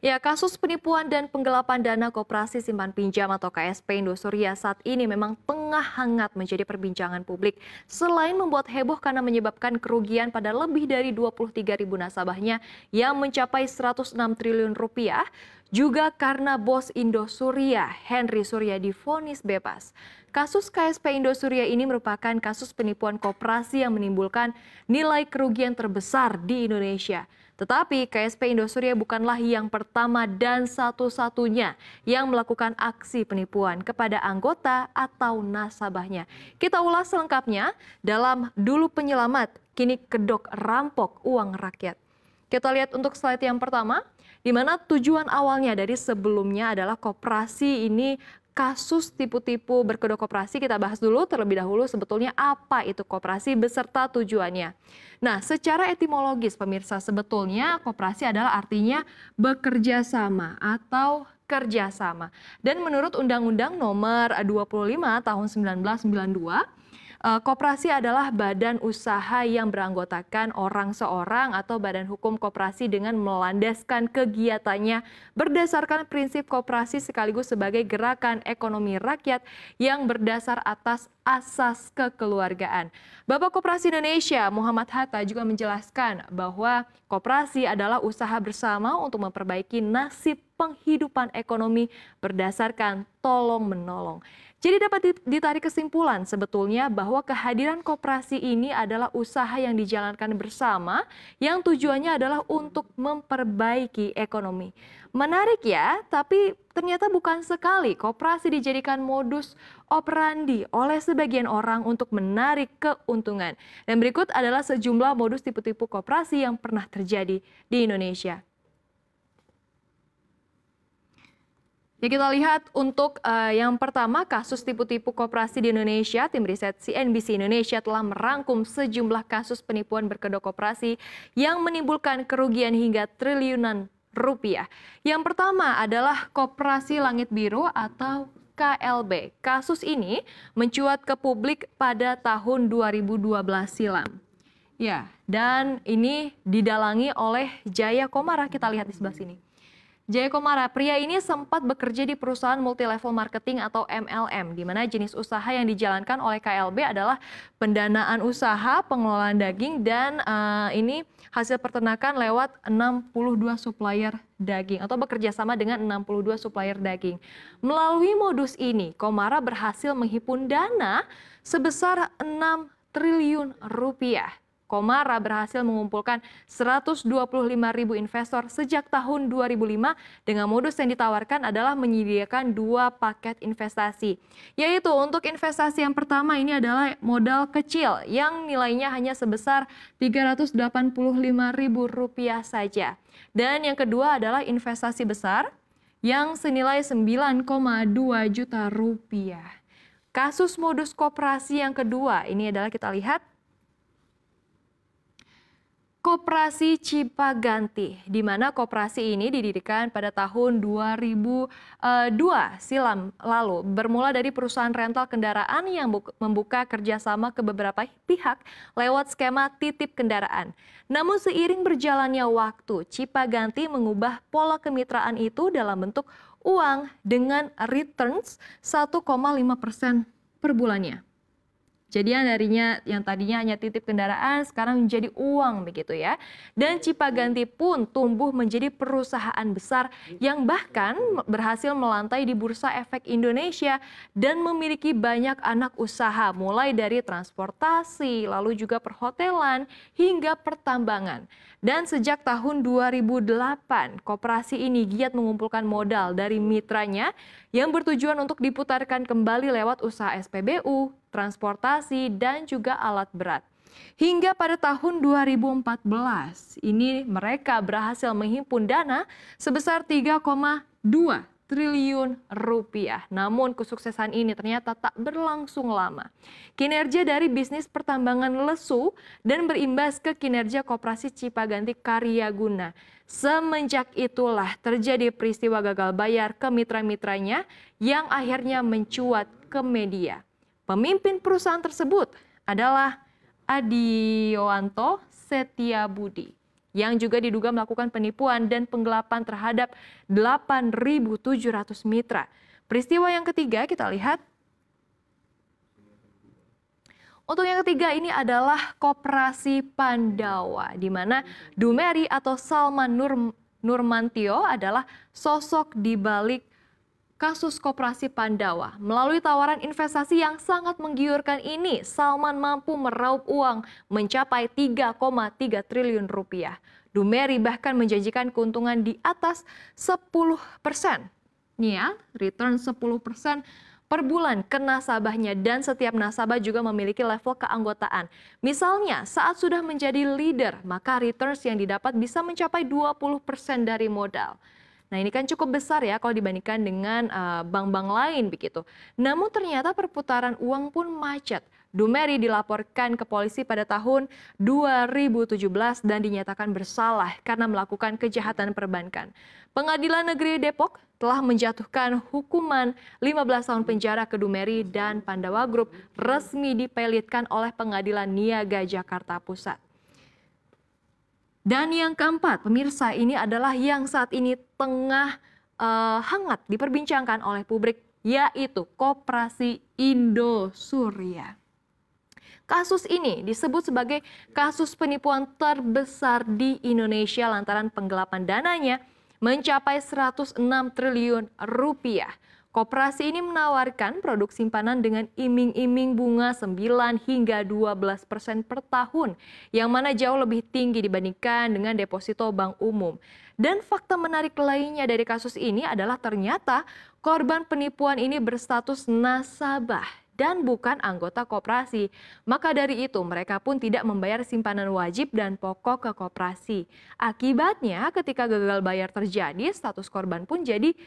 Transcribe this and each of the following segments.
Ya, kasus penipuan dan penggelapan dana Koperasi Simpan Pinjam atau KSP Indosuria saat ini memang tengah hangat menjadi perbincangan publik. Selain membuat heboh karena menyebabkan kerugian pada lebih dari 23.000 nasabahnya yang mencapai 106 triliun rupiah, juga karena bos Indosuria, Henry Surya divonis bebas. Kasus KSP Indosuria ini merupakan kasus penipuan koperasi yang menimbulkan nilai kerugian terbesar di Indonesia. Tetapi KSP Indosuria bukanlah yang pertama dan satu-satunya yang melakukan aksi penipuan kepada anggota atau nasabahnya. Kita ulas selengkapnya dalam Dulu Penyelamat, kini kedok rampok uang rakyat. Kita lihat untuk slide yang pertama, di mana tujuan awalnya dari sebelumnya adalah koperasi ini kasus tipu-tipu berkedok koperasi. Kita bahas dulu terlebih dahulu sebetulnya apa itu koperasi beserta tujuannya. Nah, secara etimologis pemirsa, sebetulnya koperasi adalah artinya bekerja sama atau kerjasama. Dan menurut Undang-Undang Nomor 25 Tahun 1992, koperasi adalah badan usaha yang beranggotakan orang seorang atau badan hukum koperasi dengan melandaskan kegiatannya berdasarkan prinsip koperasi sekaligus sebagai gerakan ekonomi rakyat yang berdasar atas asas kekeluargaan. Bapak Koperasi Indonesia Muhammad Hatta juga menjelaskan bahwa koperasi adalah usaha bersama untuk memperbaiki nasib penghidupan ekonomi berdasarkan tolong-menolong. Jadi dapat ditarik kesimpulan sebetulnya bahwa kehadiran koperasi ini adalah usaha yang dijalankan bersama yang tujuannya adalah untuk memperbaiki ekonomi. Menarik ya, tapi ternyata bukan sekali koperasi dijadikan modus operandi oleh sebagian orang untuk menarik keuntungan. Dan berikut adalah sejumlah modus tipu-tipu koperasi yang pernah terjadi di Indonesia. Ya, kita lihat untuk yang pertama, kasus tipu-tipu koperasi di Indonesia. Tim riset CNBC Indonesia telah merangkum sejumlah kasus penipuan berkedok koperasi yang menimbulkan kerugian hingga triliunan rupiah. Yang pertama adalah Koperasi Langit Biru atau KLB. Kasus ini mencuat ke publik pada tahun 2012 silam. Ya, dan ini didalangi oleh Jaya Komara. Kita lihat di sebelah sini. Jaya Komara, pria ini sempat bekerja di perusahaan multilevel marketing atau MLM, di mana jenis usaha yang dijalankan oleh KLB adalah pendanaan usaha, pengelolaan daging, dan ini hasil peternakan lewat 62 supplier daging atau bekerja sama dengan 62 supplier daging. Melalui modus ini, Komara berhasil menghimpun dana sebesar 6 triliun rupiah. Komara berhasil mengumpulkan 125.000 investor sejak tahun 2005 dengan modus yang ditawarkan adalah menyediakan 2 paket investasi. Yaitu untuk investasi yang pertama ini adalah modal kecil yang nilainya hanya sebesar Rp385.000 saja. Dan yang kedua adalah investasi besar yang senilai 9,2 juta rupiah. Kasus modus koperasi yang kedua ini adalah kita lihat Koperasi Cipaganti, di mana koperasi ini didirikan pada tahun 2002 silam lalu. Bermula dari perusahaan rental kendaraan yang membuka kerjasama ke beberapa pihak lewat skema titip kendaraan. Namun seiring berjalannya waktu, Cipaganti mengubah pola kemitraan itu dalam bentuk uang dengan returns 1,5% per bulannya. Jadi yang tadinya hanya titip kendaraan sekarang menjadi uang begitu ya. Dan Cipaganti pun tumbuh menjadi perusahaan besar yang bahkan berhasil melantai di Bursa Efek Indonesia dan memiliki banyak anak usaha mulai dari transportasi, lalu juga perhotelan hingga pertambangan. Dan sejak tahun 2008, koperasi ini giat mengumpulkan modal dari mitranya yang bertujuan untuk diputarkan kembali lewat usaha SPBU, transportasi, dan juga alat berat. Hingga pada tahun 2014, ini mereka berhasil menghimpun dana sebesar 3,2 triliun rupiah. Namun kesuksesan ini ternyata tak berlangsung lama. Kinerja dari bisnis pertambangan lesu dan berimbas ke kinerja Koperasi Cipaganti Karyaguna. Semenjak itulah terjadi peristiwa gagal bayar ke mitra-mitranya yang akhirnya mencuat ke media. Pemimpin perusahaan tersebut adalah Adioanto Setiabudi. yang juga diduga melakukan penipuan dan penggelapan terhadap 8.700 mitra. Peristiwa yang ketiga kita lihat. Untuk yang ketiga ini adalah Koperasi Pandawa, di mana Dumeri atau Salman Nurmantio adalah sosok di balik kasus Koperasi Pandawa. Melalui tawaran investasi yang sangat menggiurkan ini, Salman mampu meraup uang mencapai 3,3 triliun rupiah. Dumeri bahkan menjanjikan keuntungan di atas 10%. Nih ya, return 10% per bulan ke nasabahnya, dan setiap nasabah juga memiliki level keanggotaan. Misalnya, saat sudah menjadi leader, maka returns yang didapat bisa mencapai 20% dari modal. Nah, ini kan cukup besar ya kalau dibandingkan dengan bank-bank lain begitu. Namun ternyata perputaran uang pun macet. Dumeri dilaporkan ke polisi pada tahun 2017 dan dinyatakan bersalah karena melakukan kejahatan perbankan. Pengadilan Negeri Depok telah menjatuhkan hukuman 15 tahun penjara ke Dumeri, dan Pandawa Group resmi dipelitkan oleh Pengadilan Niaga Jakarta Pusat. Dan yang keempat, pemirsa, ini adalah yang saat ini tengah hangat diperbincangkan oleh publik, yaitu Koperasi Indosuria. Kasus ini disebut sebagai kasus penipuan terbesar di Indonesia lantaran penggelapan dananya mencapai 106 triliun rupiah. Koperasi ini menawarkan produk simpanan dengan iming-iming bunga 9 hingga 12% per tahun, yang mana jauh lebih tinggi dibandingkan dengan deposito bank umum. Dan fakta menarik lainnya dari kasus ini adalah ternyata korban penipuan ini berstatus nasabah dan bukan anggota koperasi. Maka dari itu mereka pun tidak membayar simpanan wajib dan pokok ke koperasi. Akibatnya ketika gagal bayar terjadi, status korban pun jadi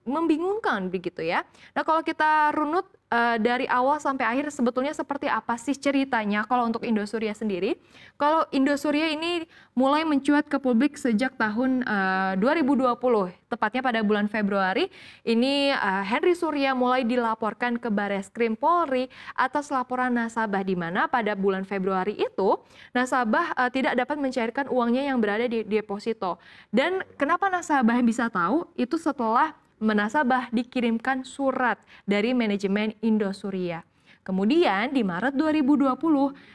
membingungkan begitu ya. Nah, kalau kita runut dari awal sampai akhir sebetulnya seperti apa sih ceritanya kalau untuk Indosuria sendiri? Kalau Indosuria ini mulai mencuat ke publik sejak tahun 2020, tepatnya pada bulan Februari. Ini Henry Surya mulai dilaporkan ke Bareskrim Polri atas laporan nasabah, di mana pada bulan Februari itu nasabah tidak dapat mencairkan uangnya yang berada di deposito. Dan kenapa nasabah bisa tahu? Itu setelah nasabah dikirimkan surat dari manajemen Indosuria. Kemudian di Maret 2020,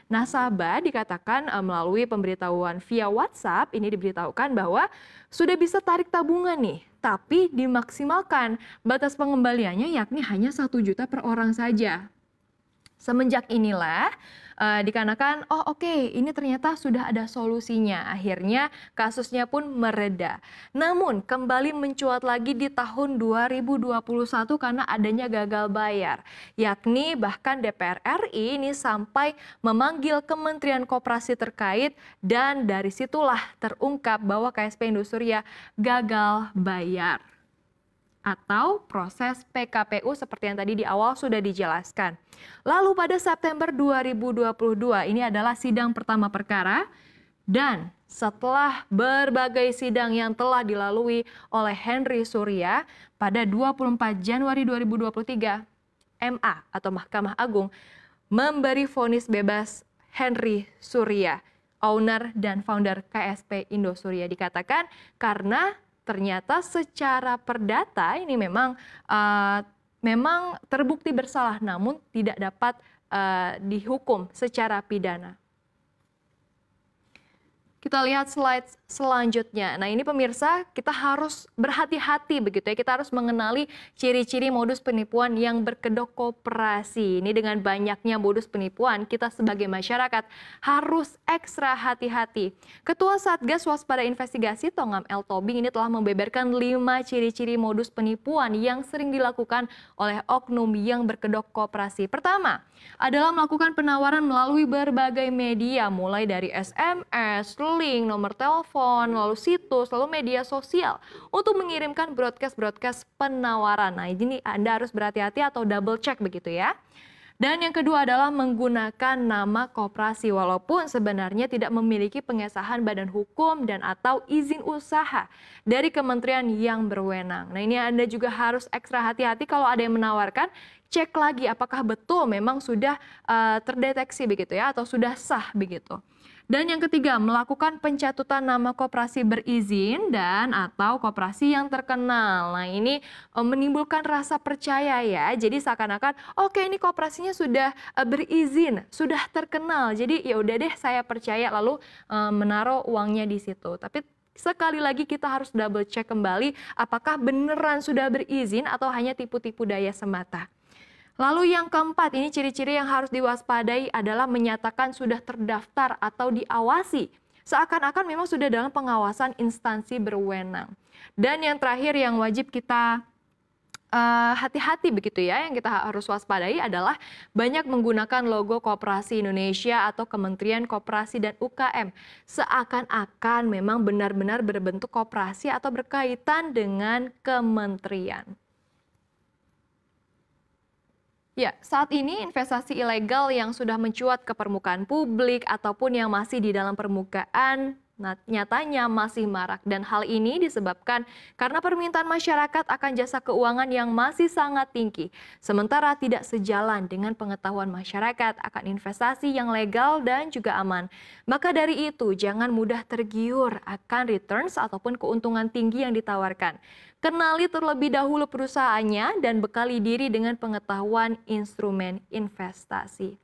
nasabah dikatakan melalui pemberitahuan via WhatsApp ini diberitahukan bahwa sudah bisa tarik tabungan nih, tapi dimaksimalkan batas pengembaliannya yakni hanya 1 juta per orang saja. Semenjak inilah dikarenakan ini ternyata sudah ada solusinya. Akhirnya kasusnya pun mereda. Namun kembali mencuat lagi di tahun 2021 karena adanya gagal bayar. Yakni bahkan DPR RI ini sampai memanggil Kementerian Koperasi terkait, dan dari situlah terungkap bahwa KSP Indosuria gagal bayar atau proses PKPU seperti yang tadi di awal sudah dijelaskan. Lalu pada September 2022 ini adalah sidang pertama perkara, dan setelah berbagai sidang yang telah dilalui oleh Henry Surya, pada 24 Januari 2023 MA atau Mahkamah Agung memberi vonis bebas Henry Surya, owner dan founder KSP Indosuria, dikatakan karena ternyata secara perdata ini memang terbukti bersalah, namun tidak dapat dihukum secara pidana. Kita lihat slide selanjutnya. Nah, ini pemirsa, kita harus berhati-hati begitu ya. Kita harus mengenali ciri-ciri modus penipuan yang berkedok koperasi. Ini dengan banyaknya modus penipuan, kita sebagai masyarakat harus ekstra hati-hati. Ketua Satgas Waspada Investigasi Tongam L. Tobing ini telah membeberkan 5 ciri-ciri modus penipuan yang sering dilakukan oleh oknum yang berkedok koperasi. Pertama, adalah melakukan penawaran melalui berbagai media, mulai dari SMS, link, nomor telepon, lalu situs, lalu media sosial untuk mengirimkan broadcast penawaran. Nah, ini Anda harus berhati-hati atau double check begitu ya. Dan yang kedua adalah menggunakan nama koperasi walaupun sebenarnya tidak memiliki pengesahan badan hukum dan atau izin usaha dari kementerian yang berwenang. Nah, ini Anda juga harus ekstra hati-hati kalau ada yang menawarkan, cek lagi apakah betul memang sudah terdeteksi begitu ya atau sudah sah begitu. Dan yang ketiga, melakukan pencatutan nama koperasi berizin dan atau koperasi yang terkenal. Nah, ini menimbulkan rasa percaya ya. Jadi seakan-akan oke ini koperasinya sudah berizin, sudah terkenal. Jadi ya udah deh saya percaya lalu menaruh uangnya di situ. Tapi sekali lagi kita harus double check kembali apakah beneran sudah berizin atau hanya tipu-tipu daya semata. Lalu yang keempat, ini ciri-ciri yang harus diwaspadai adalah menyatakan sudah terdaftar atau diawasi. Seakan-akan memang sudah dalam pengawasan instansi berwenang. Dan yang terakhir yang wajib kita hati-hati begitu ya, yang kita harus waspadai adalah banyak menggunakan logo Koperasi Indonesia atau Kementerian Koperasi dan UKM. Seakan-akan memang benar-benar berbentuk koperasi atau berkaitan dengan kementerian. Ya, saat ini investasi ilegal yang sudah mencuat ke permukaan publik ataupun yang masih di dalam permukaan nyatanya masih marak, dan hal ini disebabkan karena permintaan masyarakat akan jasa keuangan yang masih sangat tinggi, sementara tidak sejalan dengan pengetahuan masyarakat akan investasi yang legal dan juga aman. Maka dari itu, jangan mudah tergiur akan returns ataupun keuntungan tinggi yang ditawarkan. Kenali terlebih dahulu perusahaannya dan bekali diri dengan pengetahuan instrumen investasi.